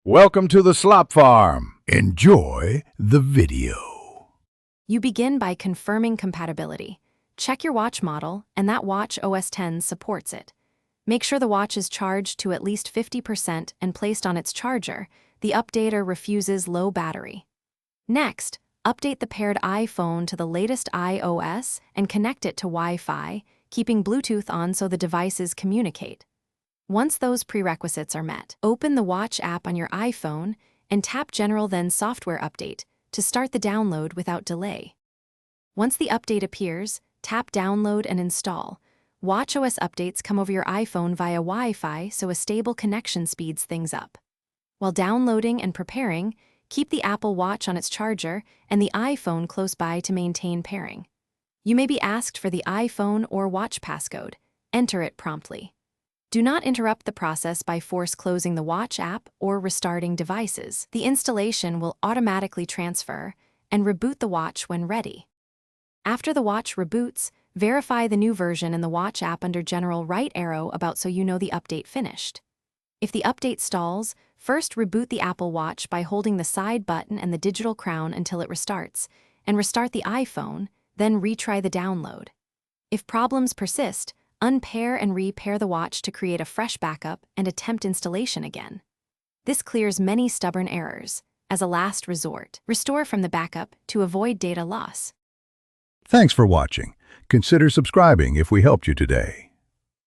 Welcome to the Slop Farm. Enjoy the video. You begin by confirming compatibility. Check your watch model, and that watch OS X supports it. Make sure the watch is charged to at least 50% and placed on its charger. The updater refuses low battery. Next, update the paired iPhone to the latest iOS and connect it to Wi-Fi, keeping Bluetooth on so the devices communicate. Once those prerequisites are met, open the Watch app on your iPhone and tap General then Software Update to start the download without delay. Once the update appears, tap Download and install. Watchos updates come over your iPhone via Wi-Fi, so a stable connection speeds things up. While downloading and preparing, keep the Apple Watch on its charger and the iPhone close by to maintain pairing. You may be asked for the iPhone or watch passcode. Enter it promptly. Do not interrupt the process by force closing the Watch app or restarting devices. The installation will automatically transfer and reboot the watch when ready. After the watch reboots, verify the new version in the Watch app under General right arrow about so you know the update finished. If the update stalls, first reboot the Apple Watch by holding the side button and the digital crown until it restarts, and restart the iPhone, then retry the download. If problems persist, unpair and repair the watch to create a fresh backup and attempt installation again. This clears many stubborn errors. As a last resort, restore from the backup to avoid data loss. Thanks for watching. Consider subscribing if we helped you today.